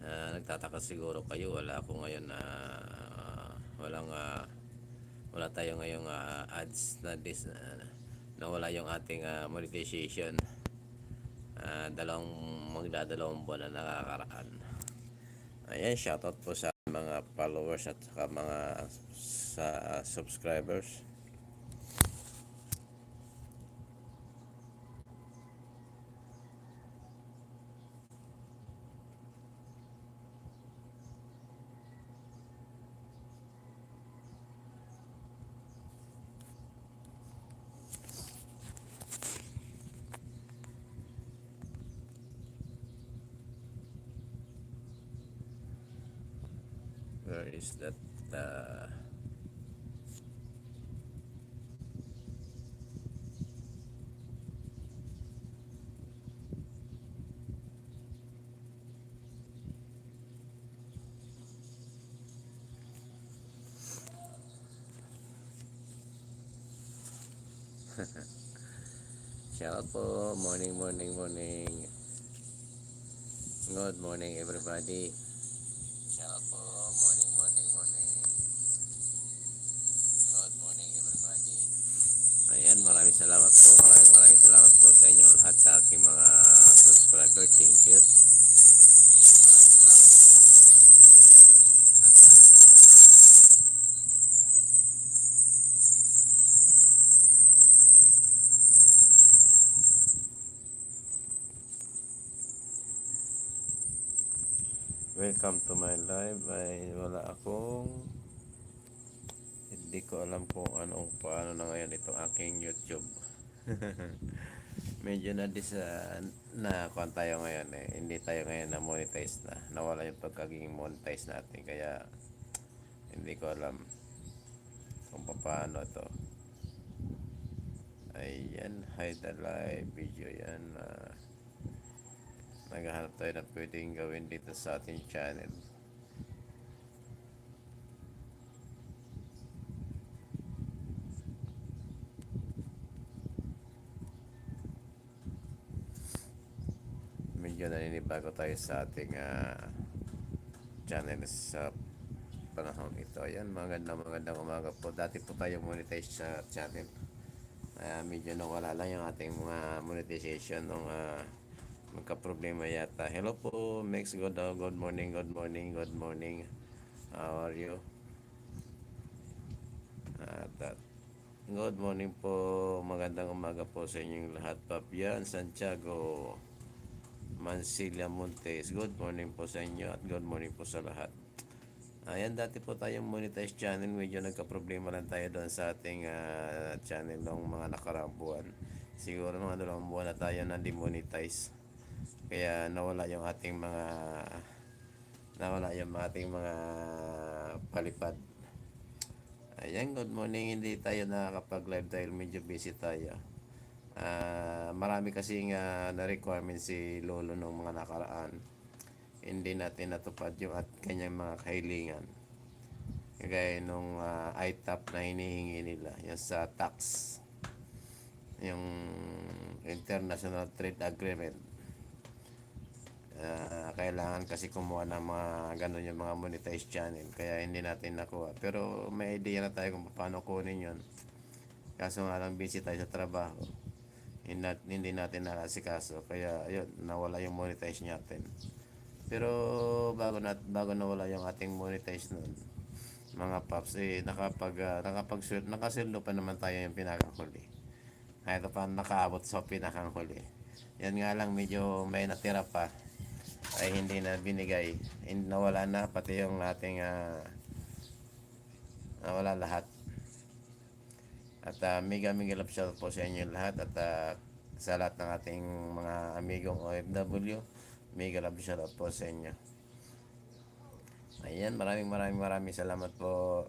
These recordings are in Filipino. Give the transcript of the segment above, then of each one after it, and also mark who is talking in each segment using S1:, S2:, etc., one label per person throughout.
S1: Nagtataka siguro kayo, wala ako ngayon na walang wala tayo ngayong ads na nawala yung ating monetization. Magdadalawang buwan na nakakaraan. Ayan, shoutout po sa mga followers at saka mga sa subscribers. Where is that shoutout po, morning. Good morning everybody. Shoutout po, morning. Good morning everybody. Ayan, maraming salamat po sa inyo lahat, sa aking mga subscriber. Thank you. Welcome to my live. Ay wala akong, hindi ko alam kung paano na ngayon itong aking YouTube. Medyo na kuan tayo ngayon hindi tayo ngayon na monetize na. Nawala yung pagkaging monetize natin, kaya hindi ko alam kung paano to. Ayan, hide the live video yan. Naghahanap tayo na pwedeng gawin dito sa ating channel. Medyo naninibago tayo sa ating channel sa panahon ito. Ayan, magandang umaga po. Dati po tayo monetize sa channel. Medyo nawala lang yung ating mga monetization nung magka-problema yata. Hello po, Max. Good morning. How are you? Good morning po. Magandang umaga po sa inyong lahat. Papian Santiago, Mansilla Montes. Good morning po sa inyo at good morning po sa lahat. Ayan, dati po tayong monetize channel. Medyo nagka-problema lang tayo doon sa ating channel ng mga nakaraang buwan. Siguro mga 2 buwan na tayo na demonetize. Kaya nawala yung ating mga palipad. Ayan, good morning. Hindi tayo nakakapag-live dahil medyo busy tayo. Marami kasing na requirement si Lolo nung mga nakaraan. Hindi natin natupad yung at kanyang mga kahilingan. Kagaya nung ITAP na hinihingi nila, yung sa tax, yung International Trade Agreement. Kailangan kasi kumuha ng mga ganun yung mga monetized channel, kaya hindi natin nakuha. Pero may idea na tayo kung paano kunin yun. Kaso nga lang busy tayo sa trabaho, hindi natin nakasikaso, kaya ayun, nawala yung monetize natin. Pero bago nawala yung ating monetize nun, mga paps, nakasildo pa naman tayo yung pinakahuli. Ito pa nakaabot sa pinakahuli. Yan nga lang, medyo may natira pa ay hindi na binigay, nawala na pati yung ating nawala lahat. At mega love shout po sa inyo lahat, at sa lahat ng ating mga amigong OFW, mega love shout po sa inyo. Ayan, maraming salamat po.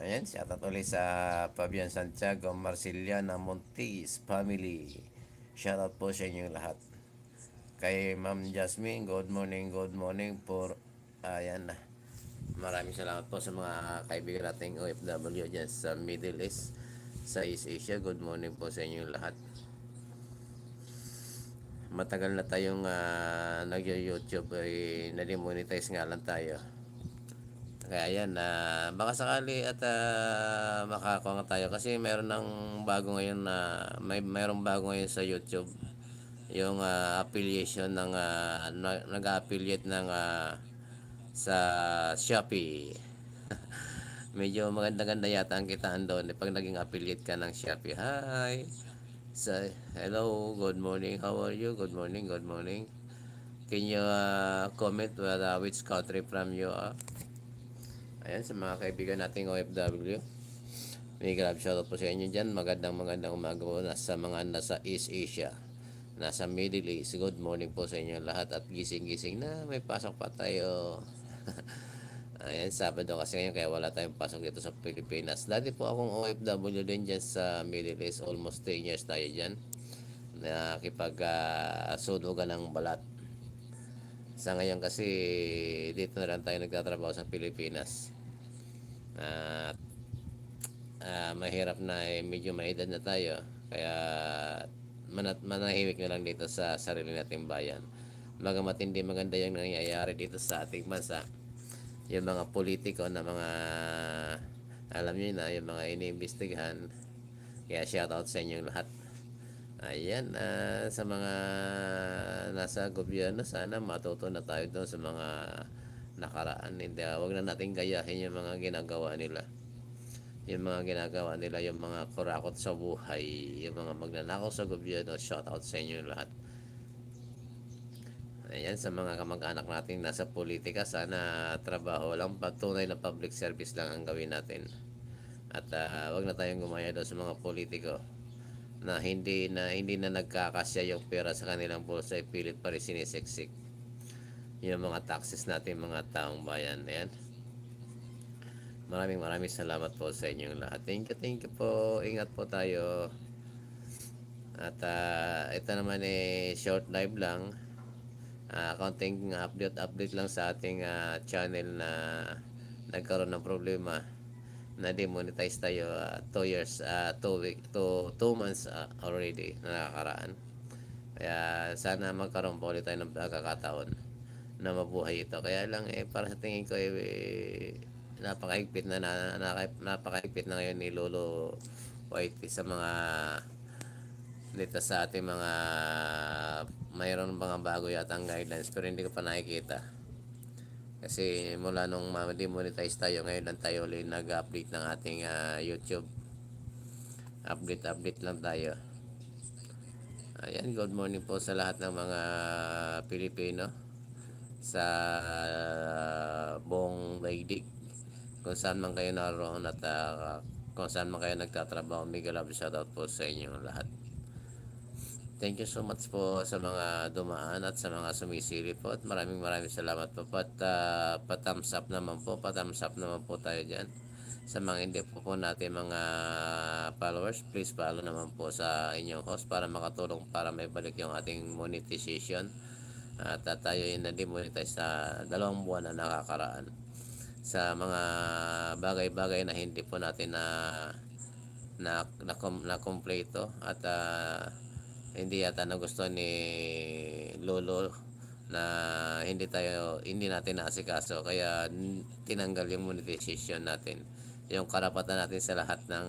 S1: Ayan, shoutout ulit sa Fabian Santiago, Marciliana Montes family. Shoutout po sa inyo lahat. Kay Ma'am Jasmine, good morning for ayan na. Maraming salamat po sa mga kaibigan nating OFW dyan sa Middle East, sa East Asia. Good morning po sa inyo lahat. matagal na tayong nag-YouTube ay na-demonetize nga lang tayo. Kaya yan, baka sakali at makakuha nga tayo kasi mayroon ng bago ngayon na mayroong bago ngayon sa YouTube, yung affiliation ng nag-affiliate ng sa Shopee. Medyo maganda-ganda yata ang kitaan doon pag naging affiliate ka ng Shopee. Hi! So, hello, good morning, how are you? Good morning, good morning. Can you comment which country from you are? Ayan, sa mga kaibigan nating OFW. May grab shoutout po sa inyo dyan. Magandang umaga po sa mga nasa East Asia, nasa Middle East. Good morning po sa inyo lahat at gising-gising na may pasok pa tayo. Ayan, Sabado kasi ngayon kaya wala tayong pasok dito sa Pilipinas. Dati po akong OFW din dyan sa Middle East. Almost 10 years tayo dyan. Nakipag-sunugan ng balat. Sa ngayon kasi dito na lang tayo nagtatrabaho sa Pilipinas. At mahirap na medyo may edad na tayo. Kaya manahimik na lang dito sa sarili nating bayan. Bagamat hindi maganda yung nangyayari dito sa ating bansa, yung mga politiko na mga alam niyo na yung mga iniimbestigahan. Kaya shoutout sa inyong lahat. Ayan, sa mga nasa gobyerno, sana matuto na tayo doon sa mga nakaraan. Hindi, wag na natin gayahin yung mga ginagawa nila. Yung mga ginagawa nila, yung mga kurakot sa buhay, yung mga magnanakaw sa gobyerno. Shoutout sa inyo lahat. Ayan, sa mga kamag-anak natin nasa politika, sana trabaho lang, patunay na public service lang ang gawin natin. At wag na tayong gumaya doon sa mga politiko na hindi na nagkakasya yung pera sa kanilang bulsa, pilit pa rin sinisiksik yung mga taxes natin, mga taong bayan. Ayan. Maraming salamat po sa inyong lahat. Thank you po. Ingat po tayo. At ito naman short live lang. Konting update lang sa ating channel na nagkaroon ng problema na demonetize tayo 2 months already na nakakaraan. Kaya sana magkaroon po ulit tayo ng pagkakataon na mabuhay ito. Kaya lang para sa tingin ko napakahigpit na ngayon ni Lolo Whitey sa mga dito sa ating mga mayroon mga bago yata ang guidelines pero hindi ko pa nakikita. Kasi mula nung demonetize tayo, ngayon lang tayo ulit nag-update ng ating YouTube. Update lang tayo. Ayan, good morning po sa lahat ng mga Pilipino sa buong daigdig. Kung saan man kayo naroon at kung saan man kayo nagtatrabaho, mega love shoutout po sa inyo lahat. Thank you so much po sa mga dumaan at sa mga sumisilip po at maraming salamat po. Pa-thumbs up naman po tayo dyan. Sa mga hindi po natin mga followers, please follow naman po sa inyong host para makatulong para may balik yung ating monetization. At tayo yung na-demonetize sa 2 buwan na nakakaraan sa mga bagay-bagay na hindi po natin na kompleto at hindi yata nagustuhan ni Lolo na hindi natin naasikaso, kaya tinanggal yung monetization natin, yung karapatan natin sa lahat ng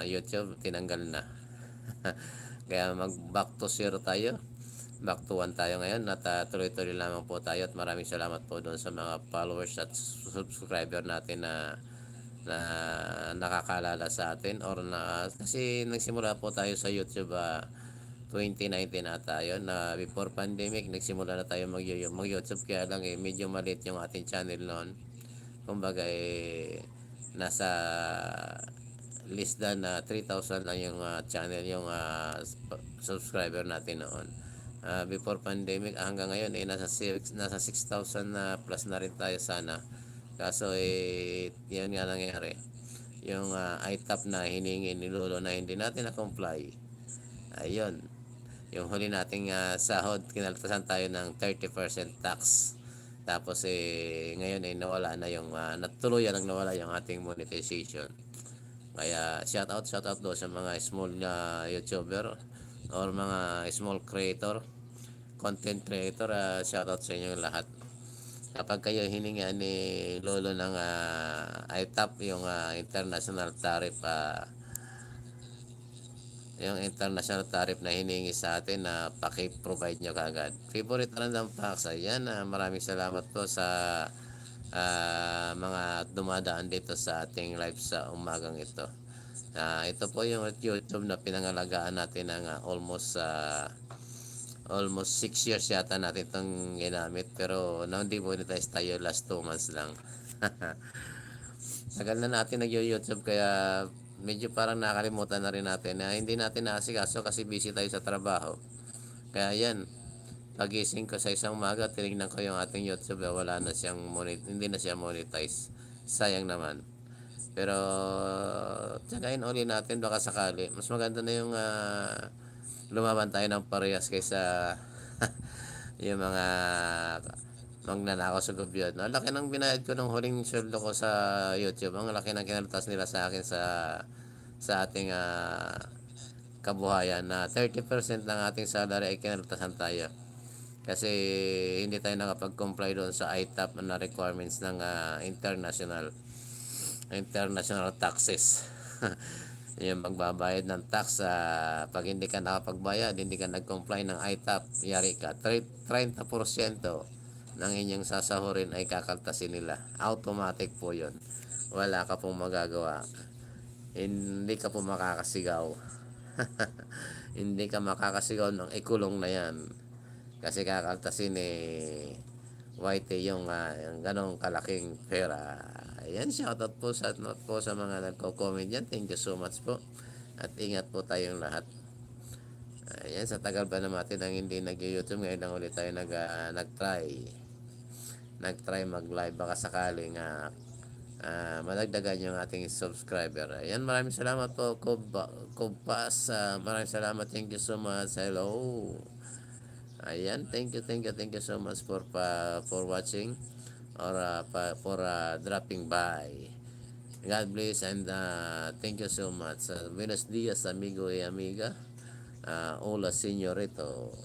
S1: YouTube tinanggal na. Kaya mag back to 0 tayo, back to 1 tayo ngayon at tuloy-tuloy lamang po tayo at maraming salamat po doon sa mga followers at subscriber natin na nakakalala sa atin or kasi nagsimula po tayo sa YouTube 2019 ata yun, na before pandemic nagsimula na tayo mag-YouTube, kaya lang medyo maliit yung ating channel noon. Kumbaga nasa less than 3,000 lang yung channel, yung subscriber natin noon. Before pandemic hanggang ngayon nasa 6,000 na plus na rin tayo sana. Kaso yan nga nangyari. Yung ITAP na hiningi ni Lolo na hindi natin na-comply. Ayun. Yung huli nating sahod, kinaltasan tayo ng 30% tax. Tapos ngayon nawala na yung natuluyan lang nawala yung ating monetization. Kaya shout out do sa mga small na YouTuber. or mga small creator, content creator, shoutout sa inyo lahat. Kapag kayo hininga ni Lolo ng ITAP, yung international tariff, yung international tariff na hiningi sa atin na paki-provide nyo kagad. Favorite random facts, ayan, maraming salamat po sa mga dumadaan dito sa ating live sa umagang ito. Ito po yung YouTube na pinangalagaan natin ng almost 6 years yata natin itong ginamit, pero na-demonetize tayo last 2 months lang. Tagal na natin nag-YouTube, kaya medyo parang nakalimutan na rin natin na hindi natin naasikaso kasi busy tayo sa trabaho. Kaya yan, pagising ko sa isang umaga, tinignan ko yung ating YouTube, wala na siyang hindi na siya monetize. Sayang naman. Pero tsagain uli natin, baka sakali. Mas maganda na yung lumaban tayo ng parehas kaysa yung mga magnanakaw sa gobyerno. Ang laki ng binayad ko ng huling sweldo ko sa YouTube. Ang laki ng kinaltas nila sa akin sa ating kabuhayan, na 30% ng ating salary ay kinaltasan tayo. Kasi hindi tayo nakapag-comply doon sa ITAP na requirements ng international taxes. Yung magbabayad ng tax, pag hindi ka nakapagbayad, hindi ka nag-comply ng ITAP, yari ka, 30% ng inyong sasahurin ay kakaltasin nila. Automatic po yun. Wala ka pong magagawa. Hindi ka po makakasigaw. Hindi ka makakasigaw ng ikulong na yan. Kasi kakaltasin white yung ganong kalaking pera. Ayan, shoutout po sa mga nagko-comment yan. Thank you so much po. At ingat po tayong lahat. Ayan, sa tagal ba na natin ang hindi nag-YouTube, ngayon lang ulit tayo nag-try mag-live. Baka sakaling madagdagan yung ating subscriber. Ayan, maraming salamat po, Kubpas. Maraming salamat. Thank you so much. Hello. Ayan, thank you so much for watching, or for dropping by. God bless, and thank you so much. Buenos dias, amigo y amiga. Hola, señorito.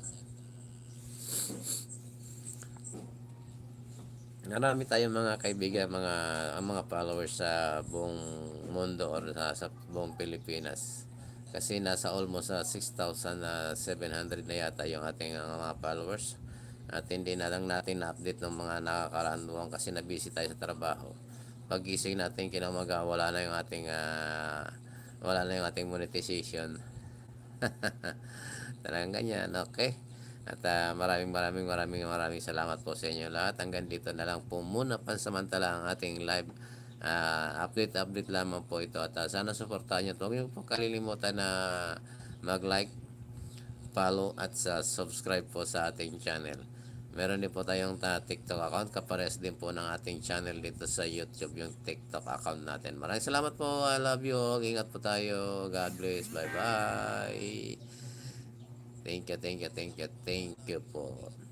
S1: Marami tayong mga kaibigan, mga followers sa buong mundo, or sa buong Pilipinas. Kasi nasa almost 6,700 na yata yung ating mga followers. At hindi na lang natin na-update ng mga nakakaraan buwan kasi na-busy tayo sa trabaho. Pag-gising natin kinamaga, wala na yung ating monetization. Talagang ganyan, okay? At maraming salamat po sa inyo lahat. Hanggang dito na lang po muna pansamantala ang ating live. Update lamang po ito, at sana suportahan nyo. Huwag nyo po kalilimutan na mag-like, follow at subscribe po sa ating channel. Meron din po tayong TikTok account, kapares din po ng ating channel dito sa YouTube, yung TikTok account natin. Maraming salamat po. I love you. Ingat po tayo. God bless. Bye bye. Thank you po.